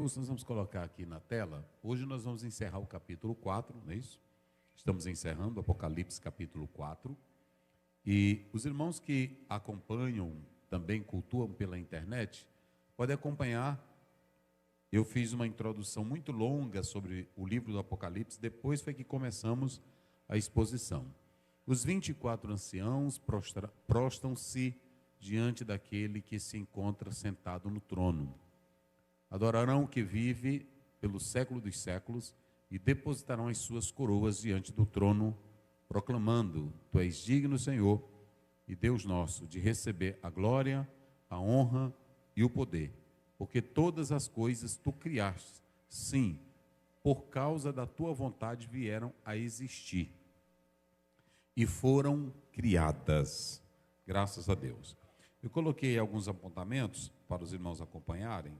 Nós vamos colocar aqui na tela. Hoje nós vamos encerrar o capítulo 4, não é isso? Estamos encerrando o Apocalipse capítulo 4. E os irmãos que acompanham, também cultuam pela internet, podem acompanhar. Eu fiz uma introdução muito longa sobre o livro do Apocalipse, depois foi que começamos a exposição. Os 24 anciãos prostram-se diante daquele que se encontra sentado no trono. Adorarão o que vive pelo século dos séculos e depositarão as suas coroas diante do trono, proclamando: Tu és digno, Senhor, e Deus nosso, de receber a glória, a honra e o poder, porque todas as coisas Tu criaste, sim, por causa da Tua vontade vieram a existir e foram criadas. Graças a Deus. Eu coloquei alguns apontamentos para os irmãos acompanharem.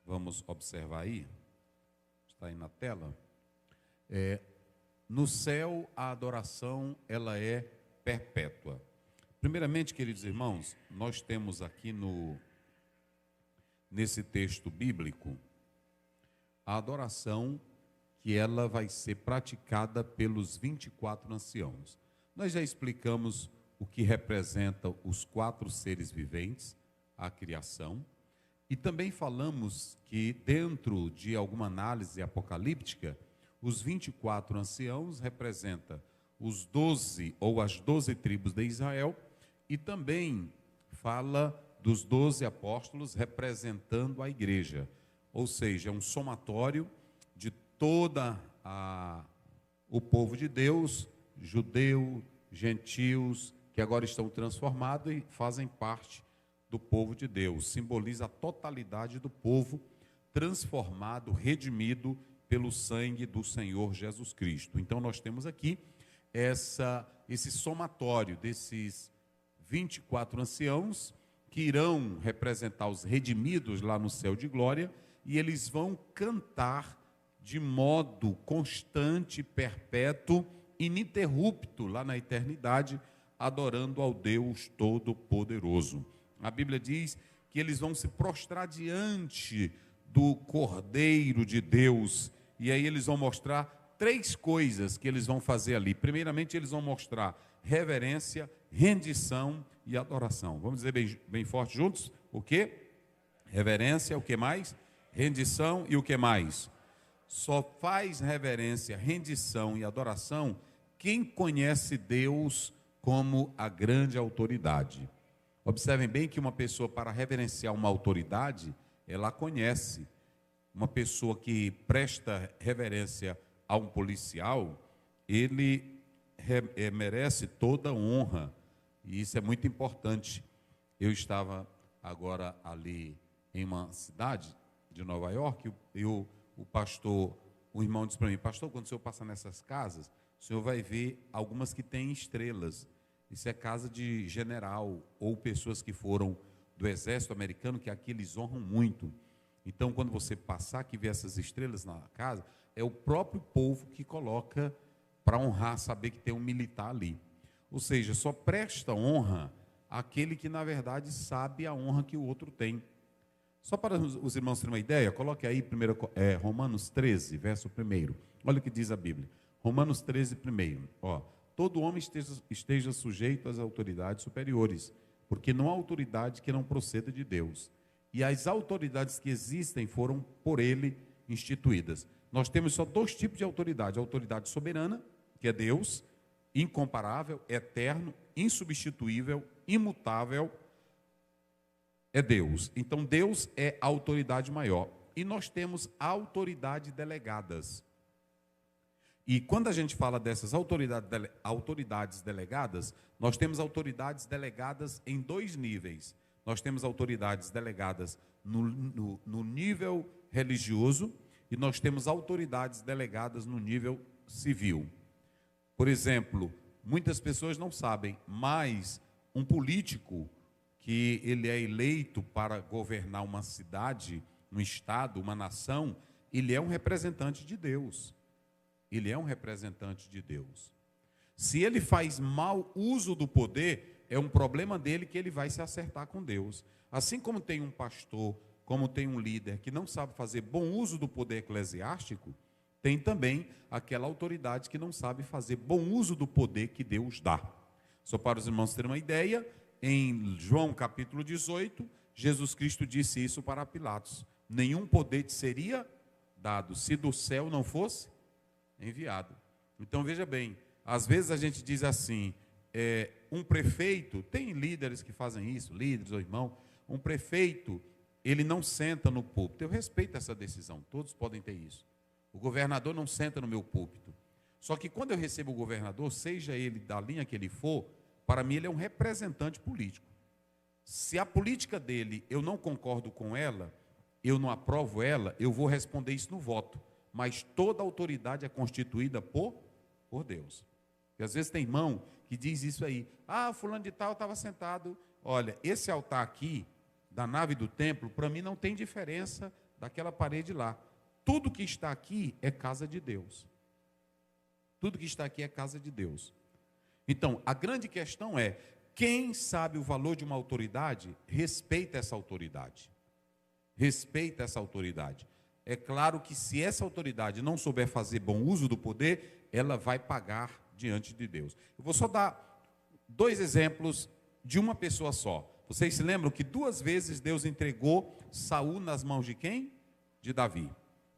Vamos observar aí, está aí na tela. No céu, a adoração, ela é perpétua. Primeiramente, queridos irmãos, nós temos aqui nesse texto bíblico, a adoração que ela vai ser praticada pelos 24 anciãos. Nós já explicamos o que representa os 4 seres viventes, a criação. E também falamos que dentro de alguma análise apocalíptica, os 24 anciãos representam os 12 ou as 12 tribos de Israel, e também fala dos 12 apóstolos representando a igreja, ou seja, é um somatório de toda o povo de Deus, judeu, gentios, que agora estão transformados e fazem parte do povo de Deus. Simboliza a totalidade do povo transformado, redimido pelo sangue do Senhor Jesus Cristo. Então nós temos aqui esse somatório desses 24 anciãos que irão representar os redimidos lá no céu de glória, e eles vão cantar de modo constante, perpétuo, ininterrupto lá na eternidade, adorando ao Deus Todo-Poderoso. A Bíblia diz que eles vão se prostrar diante do Cordeiro de Deus, e aí eles vão mostrar 3 coisas que eles vão fazer ali. Primeiramente, eles vão mostrar reverência, rendição e adoração. Vamos dizer bem forte juntos? O quê? Reverência, o que mais? Rendição e o que mais? Só faz reverência, rendição e adoração quem conhece Deus como a grande autoridade. Observem bem que uma pessoa, para reverenciar uma autoridade, ela conhece. Uma pessoa que presta reverência a um policial, ele merece toda honra, e isso é muito importante. Eu estava agora ali em uma cidade de Nova York, e o pastor, o irmão disse para mim: pastor, quando o senhor passa nessas casas, o senhor vai ver algumas que têm estrelas. Isso é casa de general, ou pessoas que foram do exército americano, que aqui eles honram muito. Então, quando você passar que vê essas estrelas na casa, é o próprio povo que coloca para honrar, saber que tem um militar ali. Ou seja, só presta honra àquele que, na verdade, sabe a honra que o outro tem. Só para os irmãos terem uma ideia, coloque aí primeiro, Romanos 13, verso 1. Olha o que diz a Bíblia. Romanos 13, 1. Todo homem esteja sujeito às autoridades superiores, porque não há autoridade que não proceda de Deus. E as autoridades que existem foram por ele instituídas. Nós temos só 2 tipos de autoridade: a autoridade soberana, que é Deus, incomparável, eterno, insubstituível, imutável, é Deus. Então Deus é a autoridade maior. E nós temos autoridades delegadas. E quando a gente fala dessas autoridades delegadas, nós temos autoridades delegadas em 2 níveis. Nós temos autoridades delegadas no nível religioso, e nós temos autoridades delegadas no nível civil. Por exemplo, muitas pessoas não sabem, mas um político que ele é eleito para governar uma cidade, um estado, uma nação, ele é um representante de Deus. Ele é um representante de Deus. Se ele faz mau uso do poder, é um problema dele, que ele vai se acertar com Deus. Assim como tem um pastor como tem um líder que não sabe fazer bom uso do poder eclesiástico, tem também aquela autoridade que não sabe fazer bom uso do poder que Deus dá. Só para os irmãos terem uma ideia, em João capítulo 18, Jesus Cristo disse isso para Pilatos: nenhum poder te seria dado se do céu não fosse enviado. Então veja bem, às vezes a gente diz assim, um prefeito, tem líderes que fazem isso, líderes ou irmão, um prefeito, ele não senta no púlpito. Eu respeito essa decisão, todos podem ter isso. O governador não senta no meu púlpito. Só que quando eu recebo o governador, seja ele da linha que ele for, para mim ele é um representante político. Se a política dele eu não concordo com ela, eu não aprovo ela, eu vou responder isso no voto. Mas toda autoridade é constituída por Deus. Porque às vezes tem irmão que diz isso aí: ah, fulano de tal estava sentado. Olha, esse altar aqui, da nave do templo, para mim não tem diferença daquela parede lá. Tudo que está aqui é casa de Deus. Tudo que está aqui é casa de Deus. Então, a grande questão é, quem sabe o valor de uma autoridade, respeita essa autoridade. Respeita essa autoridade. É claro que se essa autoridade não souber fazer bom uso do poder, ela vai pagar diante de Deus. Eu vou só dar 2 exemplos de uma pessoa só. Vocês se lembram que 2 vezes Deus entregou Saul nas mãos de quem? De Davi.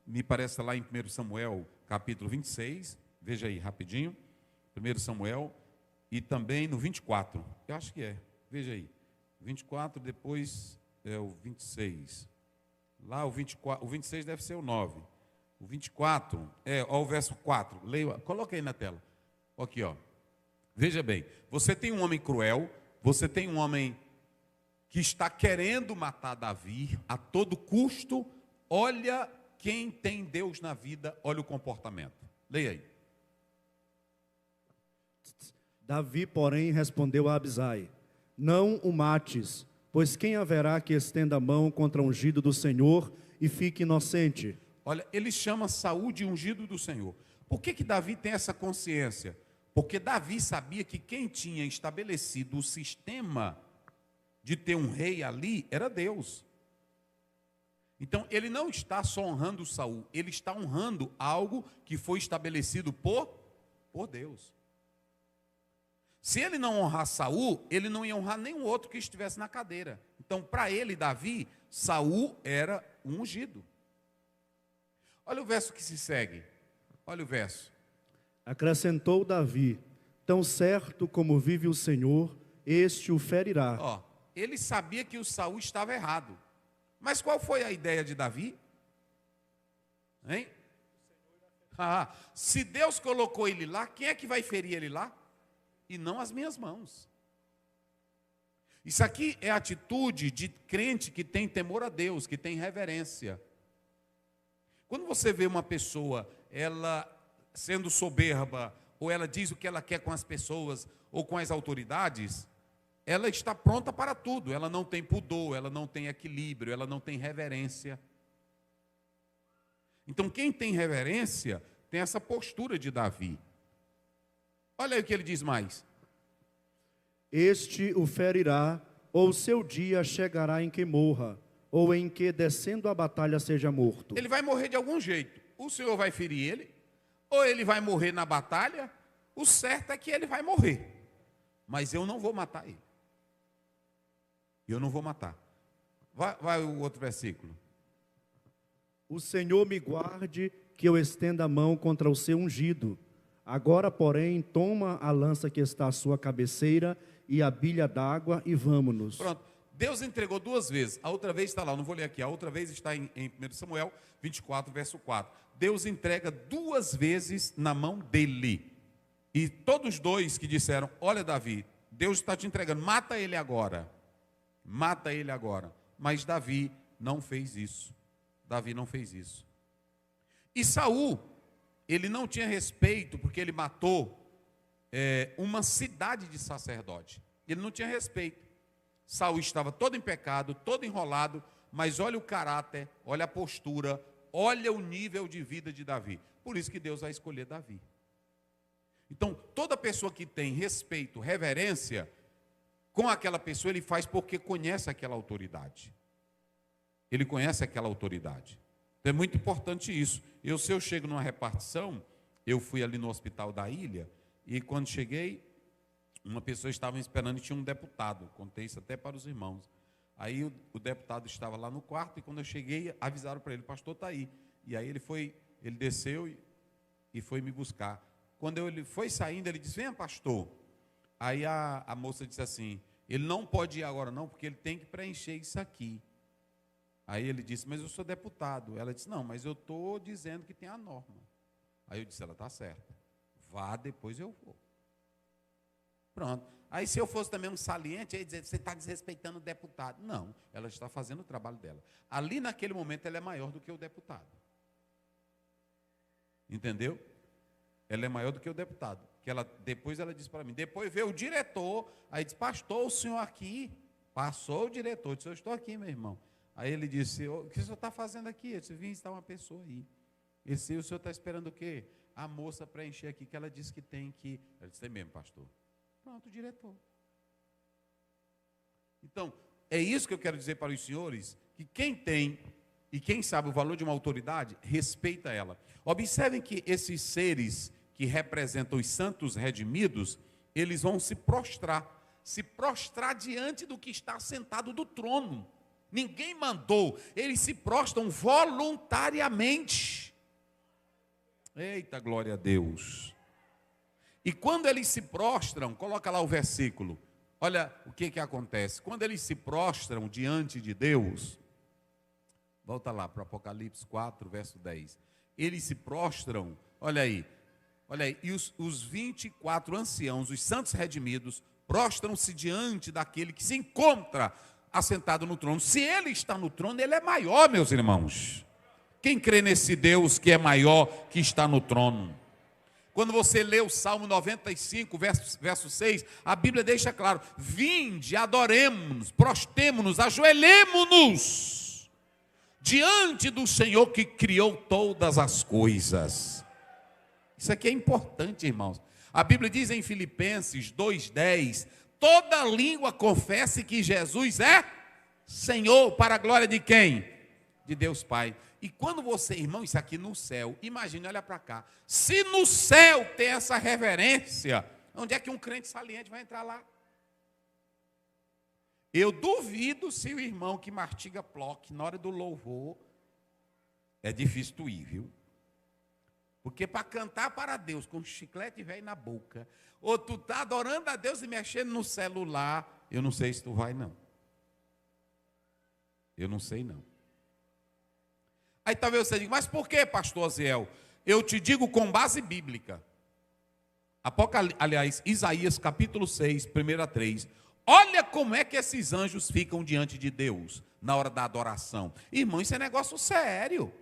Me parece lá em 1 Samuel, capítulo 26, veja aí rapidinho, 1 Samuel, e também no 24, eu acho que veja aí, 24, depois é o 26, lá o 24, o 26 deve ser o 9, o 24, ó, o verso 4, leia, coloca aí na tela, aqui ó, veja bem, você tem um homem cruel, você tem um homem que está querendo matar Davi a todo custo. Olha quem tem Deus na vida, olha o comportamento. Leia aí. Davi, porém, respondeu a Abisai: não o mates, pois quem haverá que estenda a mão contra o ungido do Senhor e fique inocente? Olha, ele chama Saul de ungido do Senhor. Por que Davi tem essa consciência? Porque Davi sabia que quem tinha estabelecido o sistema de ter um rei ali era Deus. Então, ele não está só honrando Saul, ele está honrando algo que foi estabelecido por Deus. Se ele não honrar Saul, ele não ia honrar nenhum outro que estivesse na cadeira. Então, para ele, Davi, Saul era um ungido. Olha o verso que se segue. Olha o verso. Acrescentou Davi: tão certo como vive o Senhor, este o ferirá. Ó, ele sabia que o Saul estava errado. Mas qual foi a ideia de Davi? Hein? Se Deus colocou ele lá, quem é que vai ferir ele lá? E não as minhas mãos. Isso aqui é atitude de crente que tem temor a Deus, que tem reverência. Quando você vê uma pessoa, ela sendo soberba, ou ela diz o que ela quer com as pessoas, ou com as autoridades, ela está pronta para tudo, ela não tem pudor, ela não tem equilíbrio, ela não tem reverência. Então, quem tem reverência, tem essa postura de Davi. Olha aí o que ele diz mais. Este o ferirá, ou seu dia chegará em que morra, ou em que, descendo a batalha, seja morto. Ele vai morrer de algum jeito. O Senhor vai ferir ele, ou ele vai morrer na batalha. O certo é que ele vai morrer. Mas eu não vou matar ele. Eu não vou matar. Vai o outro versículo. O Senhor me guarde, que eu estenda a mão contra o seu ungido. Agora, porém, toma a lança que está à sua cabeceira e a bilha d'água e vamos-nos. Pronto. Deus entregou 2 vezes. A outra vez está lá, não vou ler aqui. A outra vez está em 1 Samuel 24, verso 4. Deus entrega 2 vezes na mão dele. E todos 2 que disseram: olha, Davi, Deus está te entregando, mata ele agora. Mata ele agora. Mas Davi não fez isso. Davi não fez isso. E Saul, ele não tinha respeito, porque ele matou uma cidade de sacerdote. Ele não tinha respeito. Saul estava todo em pecado, todo enrolado, mas olha o caráter, olha a postura, olha o nível de vida de Davi. Por isso que Deus vai escolher Davi. Então, toda pessoa que tem respeito, reverência com aquela pessoa, ele faz porque conhece aquela autoridade. ele conhece aquela autoridade. Então é muito importante isso. Se eu chego numa repartição, eu fui ali no hospital da ilha, e quando cheguei, uma pessoa estava me esperando e tinha um deputado. Contei isso até para os irmãos. Aí o deputado estava lá no quarto, e quando eu cheguei, avisaram para ele: pastor está aí. E aí ele desceu e foi me buscar. Quando ele foi saindo, ele disse: venha, pastor. Aí a moça disse assim: ele não pode ir agora não, porque ele tem que preencher isso aqui. Aí ele disse: mas eu sou deputado. Ela disse: não, mas eu estou dizendo que tem a norma. Aí eu disse: ela está certa, vá, depois eu vou. Pronto. Aí se eu fosse também um saliente, eu ia dizer: você está desrespeitando o deputado. Não, ela está fazendo o trabalho dela. Ali naquele momento ela é maior do que o deputado. Entendeu? Ela é maior do que o deputado. Depois ela disse para mim, depois veio o diretor, aí disse: pastor, o senhor aqui? Passou o diretor, disse: eu estou aqui, meu irmão. Aí ele disse: o que o senhor está fazendo aqui? Eu disse: vim estar uma pessoa aí. Ele disse: o senhor está esperando o quê? A moça preencher aqui, que ela disse que tem que... Ela disse: é mesmo, pastor. Pronto, o diretor. Então, é isso que eu quero dizer para os senhores, que quem tem e quem sabe o valor de uma autoridade, respeita ela. Observem que esses seres que representam os santos redimidos, eles vão se prostrar diante do que está sentado do trono. Ninguém mandou, eles se prostram voluntariamente. Eita, glória a Deus. E quando eles se prostram, coloca lá o versículo, olha o que acontece. Quando eles se prostram diante de Deus, volta lá para o Apocalipse 4, verso 10. Eles se prostram, olha aí, e os 24 anciãos, os santos redimidos, prostram-se diante daquele que se encontra assentado no trono. Se ele está no trono, ele é maior, meus irmãos. Quem crê nesse Deus que é maior, que está no trono? Quando você lê o Salmo 95, verso 6, a Bíblia deixa claro: vinde, adoremos-nos, prostemo-nos, ajoelhemo-nos diante do Senhor que criou todas as coisas. Isso aqui é importante, irmãos. A Bíblia diz em Filipenses 2,10: toda língua confesse que Jesus é Senhor, para a glória de quem? De Deus Pai. E quando você, irmão, isso aqui no céu, imagine, olha para cá, se no céu tem essa reverência, onde é que um crente saliente vai entrar lá? Eu duvido se o irmão que mastiga ploque na hora do louvor, é difícil tu ir, viu? Porque para cantar para Deus com chiclete velho na boca, ou tu está adorando a Deus e mexendo no celular, eu não sei se tu vai não. Eu não sei não. Aí talvez você diga: mas por que, pastor Aziel? Eu te digo com base bíblica. Isaías capítulo 6, 1-3. Olha como é que esses anjos ficam diante de Deus na hora da adoração. Irmão, isso é negócio sério.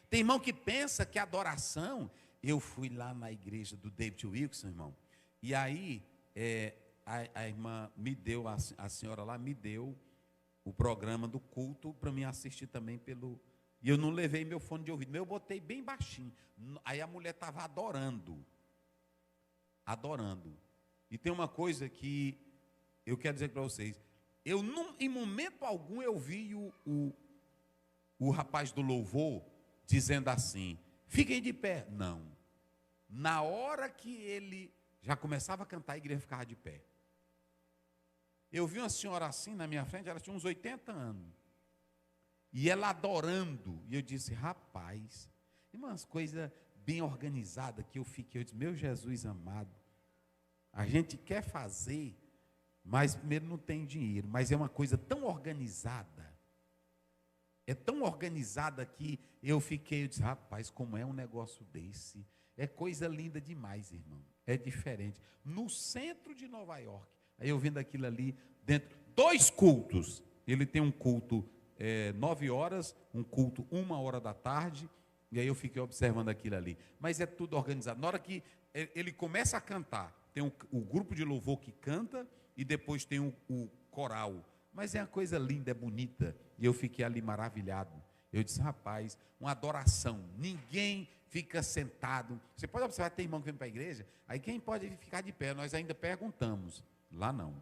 Tem irmão que pensa que adoração... Eu fui lá na igreja do David Wilson, irmão, e aí a irmã me deu, a senhora lá me deu o programa do culto para mim assistir também e eu não levei meu fone de ouvido, eu botei bem baixinho. Aí a mulher estava adorando. E tem uma coisa que eu quero dizer para vocês: eu não, em momento algum eu vi o rapaz do louvor dizendo assim: fiquem de pé. Não. Na hora que ele já começava a cantar, a igreja ficava de pé. Eu vi uma senhora assim na minha frente, ela tinha uns 80 anos. E ela adorando. E eu disse: rapaz, umas coisas bem organizadas que eu disse: meu Jesus amado, a gente quer fazer, mas primeiro não tem dinheiro. Mas é uma coisa tão organizada. É tão organizada que eu disse: rapaz, como é um negócio desse? É coisa linda demais, irmão. É diferente. No centro de Nova York. Aí eu vendo aquilo ali, dentro, 2 cultos. Ele tem um culto 9 horas, um culto 1 hora da tarde. E aí eu fiquei observando aquilo ali. Mas é tudo organizado. Na hora que ele começa a cantar, tem o grupo de louvor que canta e depois tem o coral. Mas é uma coisa linda, é bonita. E eu fiquei ali maravilhado. Eu disse: rapaz, uma adoração. Ninguém fica sentado. Você pode observar, tem irmão que vem para a igreja, aí quem pode ficar de pé? Nós ainda perguntamos. Lá não.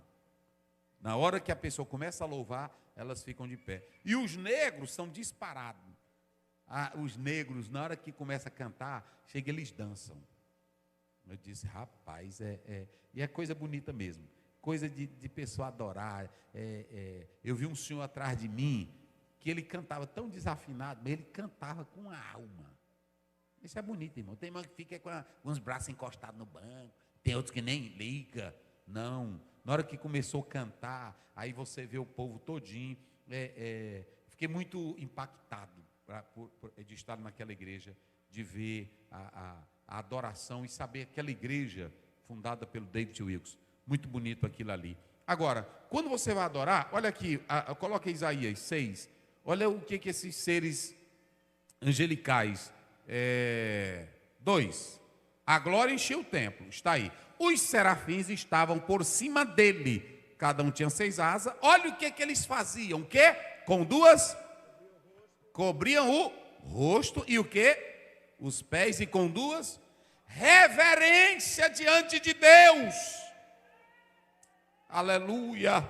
Na hora que a pessoa começa a louvar, elas ficam de pé. E os negros são disparados. Os negros, na hora que começa a cantar, chega, eles dançam. Eu disse, rapaz, e é coisa bonita mesmo. Coisa de pessoa adorar. Eu vi um senhor atrás de mim, que ele cantava tão desafinado, mas ele cantava com a alma. Isso é bonito, irmão. Tem irmão que fica com os braços encostados no banco, tem outros que nem liga. Não. Na hora que começou a cantar, aí você vê o povo todinho. Fiquei muito impactado de estar naquela igreja, de ver a adoração e saber aquela igreja fundada pelo David Wilkes. Muito bonito aquilo ali. Agora, quando você vai adorar, olha aqui, coloca Isaías 6, olha o que esses seres angelicais, 2, a glória encheu o templo, está aí. Os serafins estavam por cima dele, cada um tinha 6 asas. Olha o que eles faziam, o quê? Com 2, cobriam o rosto e o quê? Os pés, e com 2, reverência diante de Deus. Aleluia.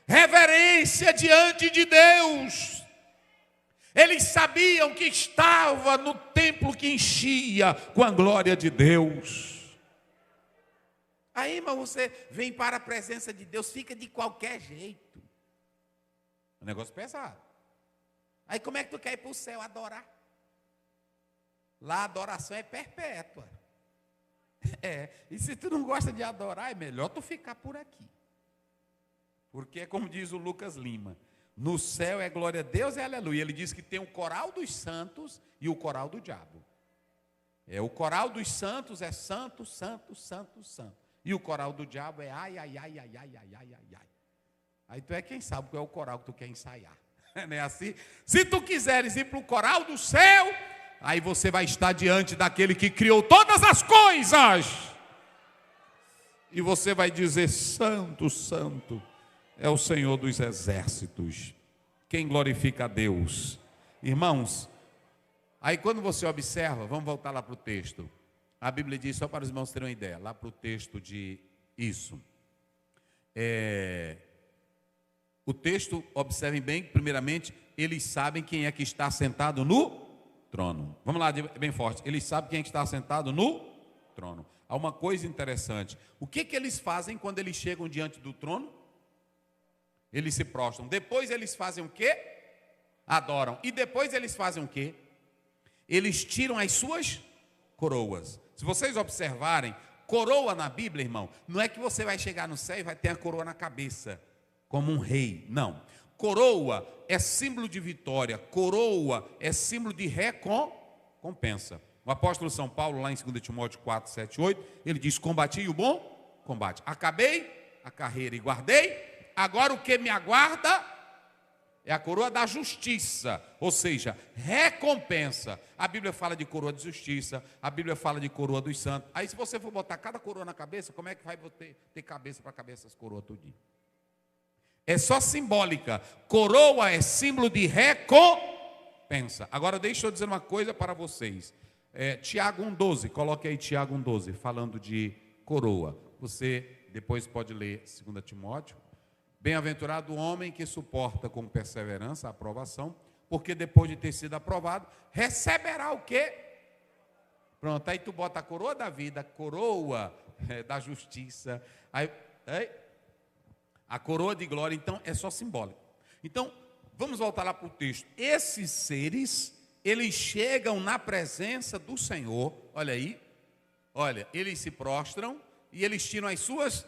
Reverência diante de Deus. Eles sabiam que estava no templo que enchia com a glória de Deus. Aí, irmão, você vem para a presença de Deus, fica de qualquer jeito. Um negócio pesado. Aí como é que tu quer ir para o céu adorar? Lá a adoração é perpétua. E se tu não gosta de adorar, é melhor tu ficar por aqui. Porque é como diz o Lucas Lima, no céu é glória a Deus e aleluia. Ele diz que tem o coral dos santos e o coral do diabo. O coral dos santos é santo, santo, santo, santo. E o coral do diabo é ai, ai, ai, ai, ai, ai, ai, ai, ai. Aí tu é quem sabe qual é o coral que tu quer ensaiar. Não é assim? Se tu quiseres ir para o coral do céu, aí você vai estar diante daquele que criou todas as coisas. E você vai dizer, santo, santo é o Senhor dos exércitos. Quem glorifica a Deus? Irmãos, aí quando você observa, vamos voltar lá para o texto. A Bíblia diz, só para os irmãos terem uma ideia, lá para o texto de isso. O texto, observem bem, primeiramente, eles sabem quem é que está sentado no trono. Vamos lá, bem forte. Eles sabem quem é que está sentado no trono. Há uma coisa interessante. O que eles fazem quando eles chegam diante do trono? Eles se prostram. Depois eles fazem o quê? Adoram. E depois eles fazem o quê? Eles tiram as suas coroas. Se vocês observarem, coroa na Bíblia, irmão, não é que você vai chegar no céu e vai ter a coroa na cabeça, como um rei. Não. Coroa é símbolo de vitória. Coroa é símbolo de recompensa. O apóstolo São Paulo, lá em 2 Timóteo 4, 7, 8, ele diz, combati o bom combate. Acabei a carreira e guardei. Agora o que me aguarda é a coroa da justiça, ou seja, recompensa. A Bíblia fala de coroa de justiça, a Bíblia fala de coroa dos santos. Aí se você for botar cada coroa na cabeça, como é que vai ter cabeça para cabeça essas coroas tudinho? É só simbólica. Coroa é símbolo de recompensa. Agora deixa eu dizer uma coisa para vocês. Tiago 1,12, coloque aí Tiago 1,12, falando de coroa. Você depois pode ler 2 Timóteo. Bem-aventurado o homem que suporta com perseverança a aprovação, porque depois de ter sido aprovado, receberá o quê? Pronto, aí tu bota a coroa da vida, a coroa da justiça, a coroa de glória, então é só simbólico. Então, vamos voltar lá para o texto. Esses seres, eles chegam na presença do Senhor, olha aí, olha, eles se prostram e eles tiram as suas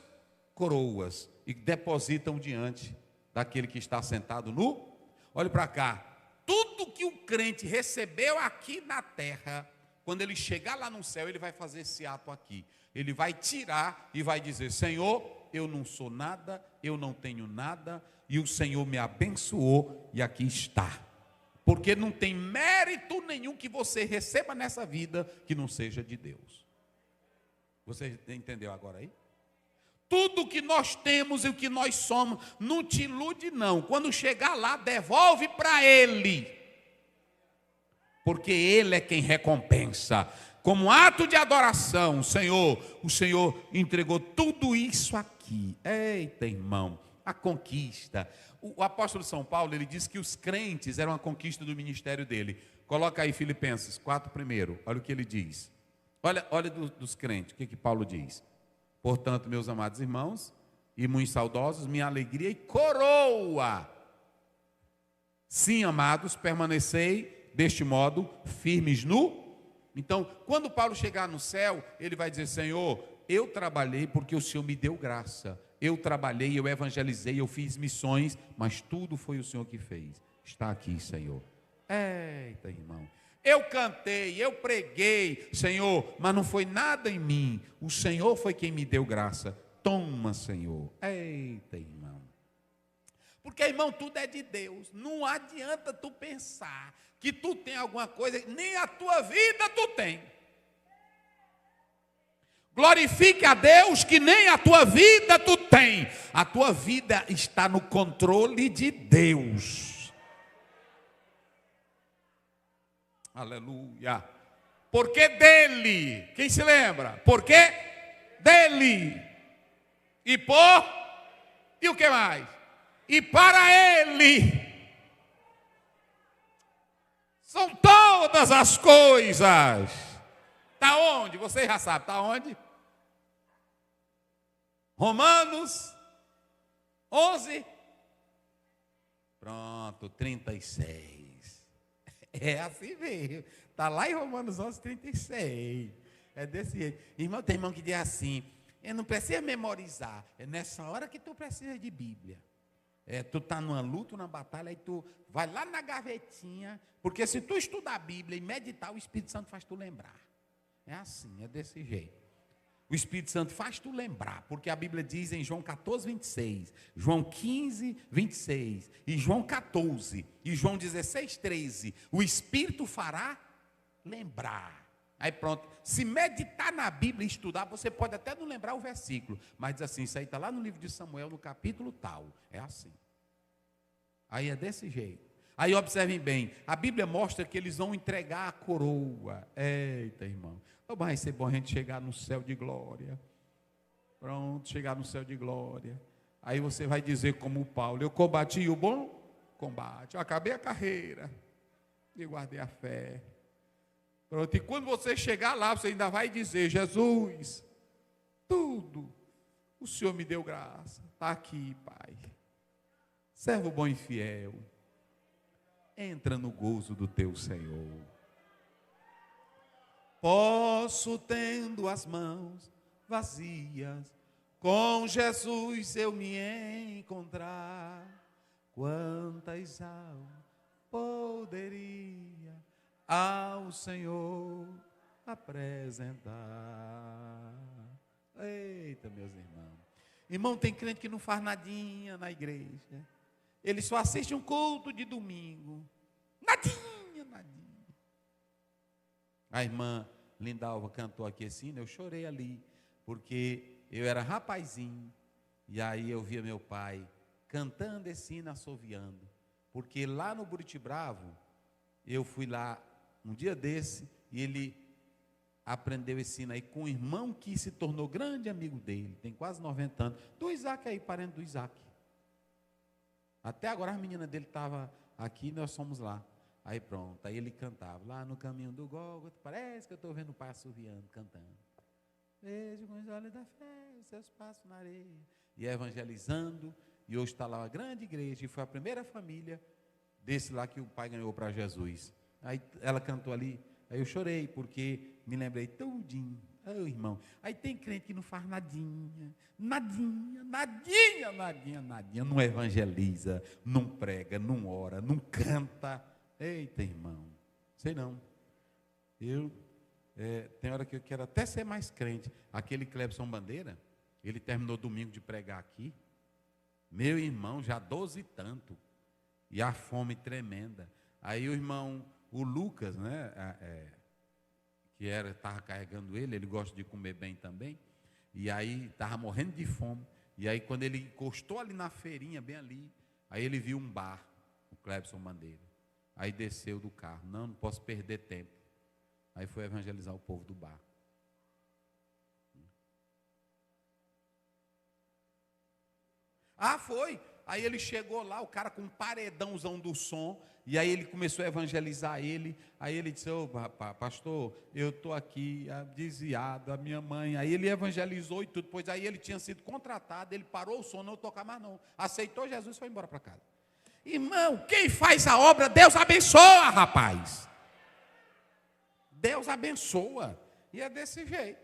coroas e depositam diante daquele que está sentado no... Olhe para cá, tudo que o crente recebeu aqui na terra, quando ele chegar lá no céu, ele vai fazer esse ato aqui. Ele vai tirar e vai dizer, Senhor, eu não sou nada, eu não tenho nada, e o Senhor me abençoou, e aqui está. Porque não tem mérito nenhum que você receba nessa vida que não seja de Deus. Você entendeu agora aí? Tudo que nós temos e o que nós somos, não te ilude não. Quando chegar lá, devolve para Ele. Porque Ele é quem recompensa. Como ato de adoração, o Senhor entregou tudo isso aqui. aqui. Eita, irmão, a conquista. O apóstolo São Paulo, ele diz que os crentes eram a conquista do ministério dele. Coloca aí Filipenses 4 primeiro, olha o que ele diz. Olha dos crentes, o que Paulo diz? Portanto, meus amados irmãos, e muito saudosos, minha alegria e coroa. Sim, amados, permanecei deste modo, firmes no... Então, quando Paulo chegar no céu, ele vai dizer, Senhor, eu trabalhei porque o Senhor me deu graça. Eu trabalhei, eu evangelizei, eu fiz missões, mas tudo foi o Senhor que fez. Está aqui, Senhor. Eita, irmão. Eu cantei, eu preguei, Senhor, mas não foi nada em mim. O Senhor foi quem me deu graça. Toma, Senhor. Eita, irmão. Porque, irmão, tudo é de Deus. Não adianta tu pensar que tu tem alguma coisa, nem a tua vida tu tem. Glorifique a Deus que nem a tua vida tu tem. A tua vida está no controle de Deus. Aleluia. Porque dele, quem se lembra? Porque dele. E por, e o que mais? E para ele são todas as coisas. Está onde? Você já sabe, está onde? Romanos 11. Pronto, 36. É assim mesmo. Está lá em Romanos 11, 36. É desse jeito. Irmão, tem irmão que diz assim, não precisa memorizar. É nessa hora que tu precisa de Bíblia. Tu está numa luta, numa batalha, aí tu vai lá na gavetinha, porque se tu estudar a Bíblia e meditar, o Espírito Santo faz tu lembrar. É assim, é desse jeito. O Espírito Santo faz tu lembrar, porque a Bíblia diz em João 14, 26, João 15, 26, e João 14, e João 16, 13, o Espírito fará lembrar. Aí pronto, se meditar na Bíblia e estudar, você pode até não lembrar o versículo, mas diz assim, isso aí está lá no livro de Samuel, no capítulo tal, é assim. Aí é desse jeito. Aí observem bem, a Bíblia mostra que eles vão entregar a coroa. Eita, irmão, vai ser bom a gente chegar no céu de glória. Pronto, chegar no céu de glória. Aí você vai dizer como o Paulo, eu combati o bom combate, eu acabei a carreira e guardei a fé. Pronto, e quando você chegar lá, você ainda vai dizer, Jesus, tudo, o Senhor me deu graça, está aqui, Pai. Servo bom e fiel, entra no gozo do teu Senhor. Posso, tendo as mãos vazias, com Jesus eu me encontrar. Quantas almas poderia ao Senhor apresentar? Eita, meus irmãos. Irmão, tem crente que não faz nadinha na igreja. Ele só assiste um culto de domingo. Nadinha, nadinha. A irmã Lindalva cantou aqui assim, eu chorei ali, porque eu era rapazinho, e aí eu via meu pai cantando esse hino, assoviando, porque lá no Buriti Bravo, eu fui lá um dia desse, e ele aprendeu esse hino aí com um irmão que se tornou grande amigo dele, tem quase 90 anos, do Isaac aí, parente do Isaac. Até agora a menina dele estava aqui, nós fomos lá. Aí pronto, aí ele cantava, lá no caminho do Gólgota, parece que eu estou vendo o pai assoviando, cantando. Vejo com os olhos da fé os seus passos na areia. E evangelizando, e hoje está lá uma grande igreja, e foi a primeira família desse lá que o pai ganhou para Jesus. Aí ela cantou ali, aí eu chorei, porque me lembrei tudinho. Oh, irmão, aí tem crente que não faz nadinha, nadinha, nadinha, nadinha, nadinha, não evangeliza, não prega, não ora, não canta. Eita, irmão, sei não. Tem hora que eu quero até ser mais crente. Aquele Clebson Bandeira, ele terminou domingo de pregar aqui. Meu irmão, já 12 e tanto. E a fome tremenda. Aí o irmão, o Lucas, né, que estava carregando ele gosta de comer bem também. E aí estava morrendo de fome. E aí quando ele encostou ali na feirinha, bem ali, aí ele viu um bar, o Clebson Bandeira. Aí desceu do carro, não posso perder tempo. Aí foi evangelizar o povo do bar. Ah, foi. Aí ele chegou lá, o cara com um paredãozão do som, e aí ele começou a evangelizar ele. Aí ele disse: ô, pastor, eu estou aqui desviado, a minha mãe. Aí ele evangelizou e tudo, pois aí ele tinha sido contratado, ele parou o som, não tocar mais não. Aceitou Jesus e foi embora para casa. Irmão, quem faz a obra, Deus abençoa, rapaz. Deus abençoa. E é desse jeito.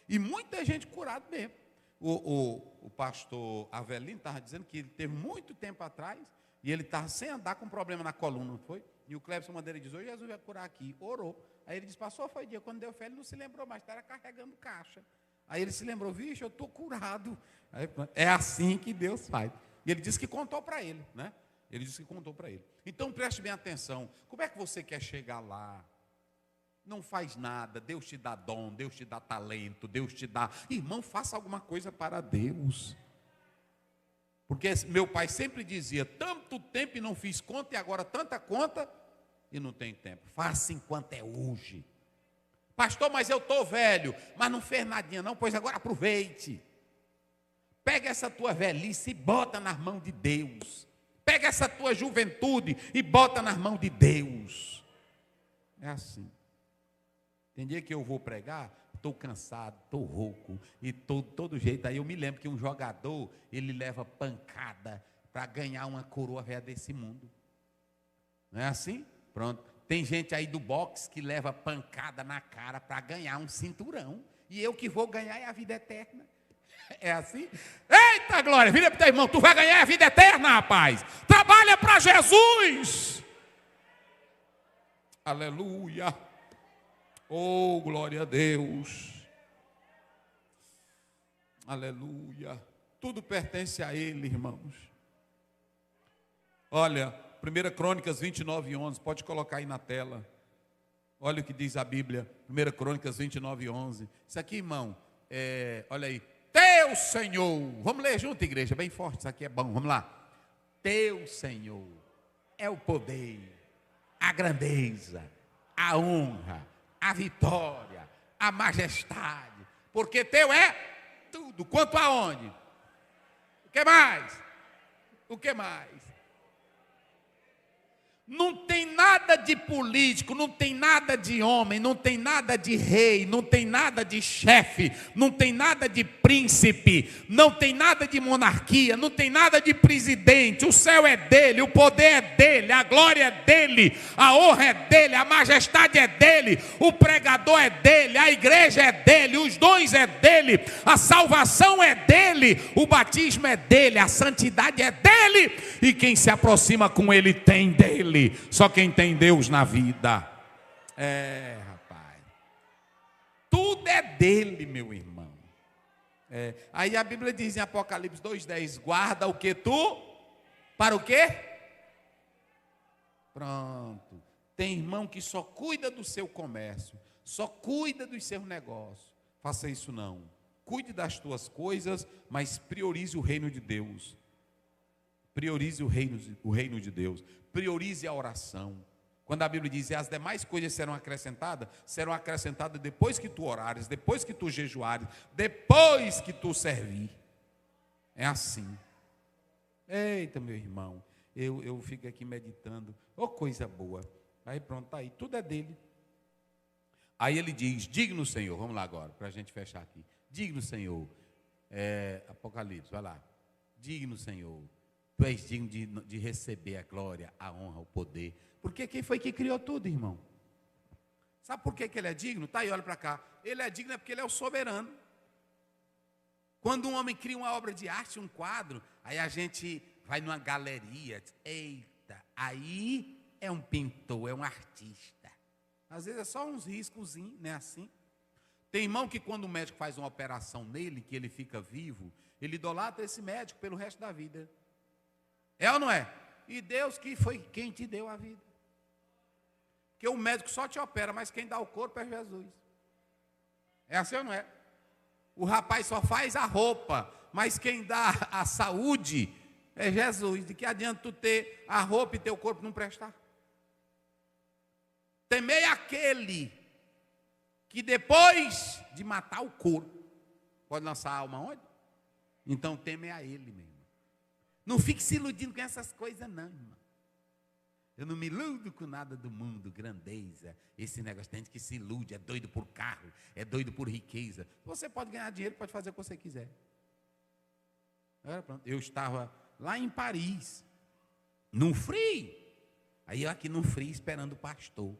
E muita gente curada mesmo. O pastor Avelino estava dizendo que ele teve muito tempo atrás, e ele estava sem andar com problema na coluna, não foi? E o Clébson Madeira diz: hoje Jesus vai curar aqui. Orou. Aí ele disse: pastor, foi dia, quando deu fé, ele não se lembrou mais, estava carregando caixa. Aí ele se lembrou: vixe, eu estou curado. Aí, é assim que Deus faz. E ele disse que contou para ele, né? Ele disse que contou para ele. Então preste bem atenção. Como é que você quer chegar lá? Não faz nada, Deus te dá dom, Deus te dá talento, Deus te dá... Irmão, faça alguma coisa para Deus. Porque meu pai sempre dizia: tanto tempo e não fiz conta, e agora tanta conta e não tem tempo. Faça enquanto é hoje. Pastor, mas eu estou velho. Mas não fez nadinha não, pois agora aproveite. Pega essa tua velhice e bota nas mãos de Deus. Pega essa tua juventude e bota nas mãos de Deus. É assim. Tem dia que eu vou pregar, estou cansado, estou rouco, e todo jeito. Aí eu me lembro que um jogador, ele leva pancada para ganhar uma coroa velha desse mundo. Não é assim? Pronto. Tem gente aí do boxe que leva pancada na cara para ganhar um cinturão. E eu que vou ganhar é a vida eterna. É assim? Eita glória, vira para o teu irmão, tu vai ganhar a vida eterna, rapaz. Trabalha para Jesus. Aleluia. Oh, glória a Deus. Aleluia. Tudo pertence a Ele, irmãos. Olha, 1 Crônicas 29:11, pode colocar aí na tela. Olha o que diz a Bíblia, 1 Crônicas 29:11. Isso aqui, irmão, olha aí. Teu Senhor, vamos ler junto, igreja, bem forte, isso aqui é bom, vamos lá. Teu Senhor é o poder, a grandeza, a honra, a vitória, a majestade, porque teu é tudo. Quanto aonde? O que mais? O que mais? Não tem nada de político, não tem nada de homem, não tem nada de rei, não tem nada de chefe, não tem nada de príncipe, não tem nada de monarquia, não tem nada de presidente. O céu é dele, o poder é dele, a glória é dele, a honra é dele, a majestade é dele, o pregador é dele, a igreja é dele, os dons é dele, a salvação é dele, o batismo é dele, a santidade é dele, e quem se aproxima com ele tem dele. Só quem tem Deus na vida. Rapaz. Tudo é dele, meu irmão. Aí a Bíblia diz em Apocalipse 2:10: guarda o que tu? Para o quê? Pronto. Tem irmão que só cuida do seu comércio, só cuida dos seus negócios. Faça isso não. Cuide das tuas coisas, mas priorize o reino de Deus. Priorize o reino de Deus. Priorize a oração. Quando a Bíblia diz: as demais coisas serão acrescentadas depois que tu orares, depois que tu jejuares, depois que tu servir. É assim. Eita, meu irmão, eu fico aqui meditando. Oh, coisa boa. Aí pronto, tá aí, tudo é dele. Aí ele diz: digno Senhor, vamos lá agora, para a gente fechar aqui. Digno Senhor, Apocalipse, vai lá. Digno Senhor. Tu és digno de receber a glória, a honra, o poder. Porque quem foi que criou tudo, irmão? Sabe por que ele é digno? Tá aí, olha para cá. Ele é digno porque ele é o soberano. Quando um homem cria uma obra de arte, um quadro, aí a gente vai numa galeria. Eita, aí é um pintor, é um artista. Às vezes é só uns riscozinhos, não é assim? Tem irmão que quando o médico faz uma operação nele, que ele fica vivo, ele idolatra esse médico pelo resto da vida. É ou não é? E Deus que foi quem te deu a vida. Porque o médico só te opera, mas quem dá o corpo é Jesus. É assim ou não é? O rapaz só faz a roupa, mas quem dá a saúde é Jesus. De que adianta tu ter a roupa e teu corpo não prestar? Temei aquele que depois de matar o corpo, pode lançar a alma onde? Então teme a ele mesmo. Não fique se iludindo com essas coisas, não, irmão. Eu não me iludo com nada do mundo, grandeza. Esse negócio, tem gente que se ilude, é doido por carro, é doido por riqueza. Você pode ganhar dinheiro, pode fazer o que você quiser. Agora, pronto. Eu estava lá em Paris, num frio. Aí eu aqui num frio esperando o pastor.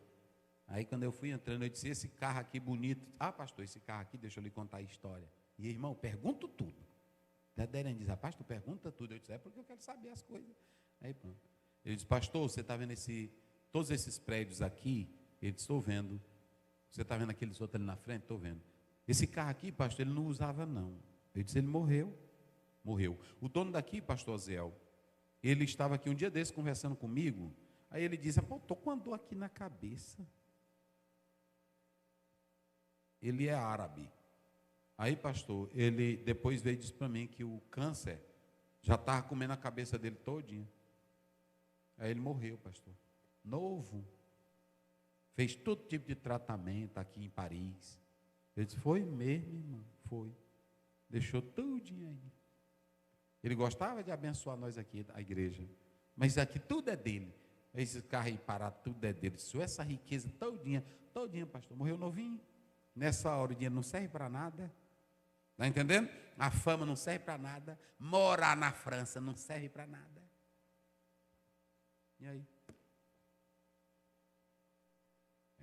Aí quando eu fui entrando, eu disse, esse carro aqui bonito. Ah, pastor, esse carro aqui, deixa eu lhe contar a história. E irmão, pergunto tudo. Até Deren diz, pastor, pergunta tudo. Eu disse, é porque eu quero saber as coisas. Aí pronto. Ele disse, pastor, você está vendo todos esses prédios aqui? Ele disse, estou vendo. Você está vendo aqueles outros ali na frente? Estou vendo. Esse carro aqui, pastor, ele não usava não. Eu disse, ele morreu. Morreu. O dono daqui, pastor Zéu, ele estava aqui um dia desse conversando comigo. Aí ele disse, pô, estou com uma dor aqui na cabeça. Ele é árabe. Aí, pastor, ele depois veio e disse para mim que o câncer já estava comendo a cabeça dele todinha. Aí ele morreu, pastor. Novo. Fez todo tipo de tratamento aqui em Paris. Ele disse, foi mesmo, irmão, foi. Deixou tudinho aí. Ele gostava de abençoar nós aqui, a igreja. Mas aqui tudo é dele. Esse carro aí parado, tudo é dele. Só essa riqueza todinha, pastor. Morreu novinho. Nessa hora o dinheiro não serve para nada. Está entendendo? A fama não serve para nada. Morar na França não serve para nada. E aí?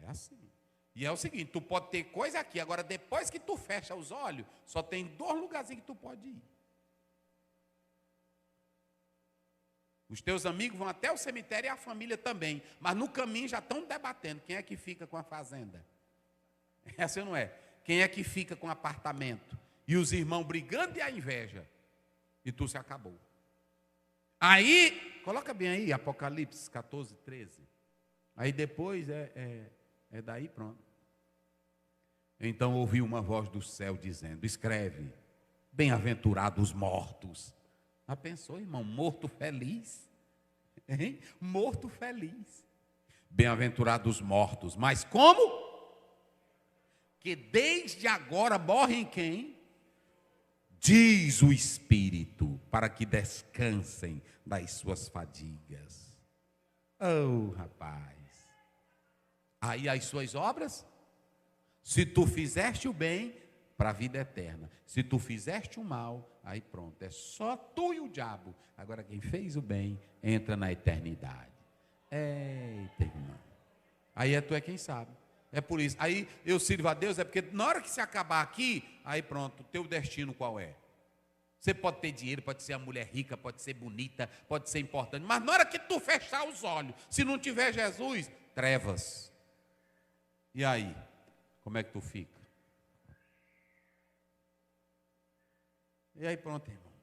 É assim. E é o seguinte, tu pode ter coisa aqui, agora depois que tu fecha os olhos, só tem 2 lugarzinhos que tu pode ir. Os teus amigos vão até o cemitério e a família também, mas no caminho já estão debatendo quem é que fica com a fazenda. É assim ou não é? Quem é que fica com o apartamento? E os irmãos brigando e a inveja. E tu se acabou. Aí, coloca bem aí, Apocalipse 14, 13. Aí depois é daí pronto. Então ouvi uma voz do céu dizendo, escreve, bem-aventurados os mortos. Já pensou, irmão, morto feliz? Hein? Morto feliz. Bem-aventurados os mortos, mas como? Que desde agora morrem quem? Diz o Espírito, para que descansem das suas fadigas. Oh, rapaz. Aí as suas obras, se tu fizeste o bem, para a vida eterna. Se tu fizeste o mal, aí pronto, é só tu e o diabo. Agora quem fez o bem, entra na eternidade. Eita, irmão. Aí tu é quem sabe. É por isso. Aí eu sirvo a Deus, é porque na hora que se acabar aqui, aí pronto, o teu destino qual é? Você pode ter dinheiro, pode ser uma mulher rica, pode ser bonita, pode ser importante, mas na hora que tu fechar os olhos, se não tiver Jesus, trevas. E aí, como é que tu fica? E aí pronto, irmão.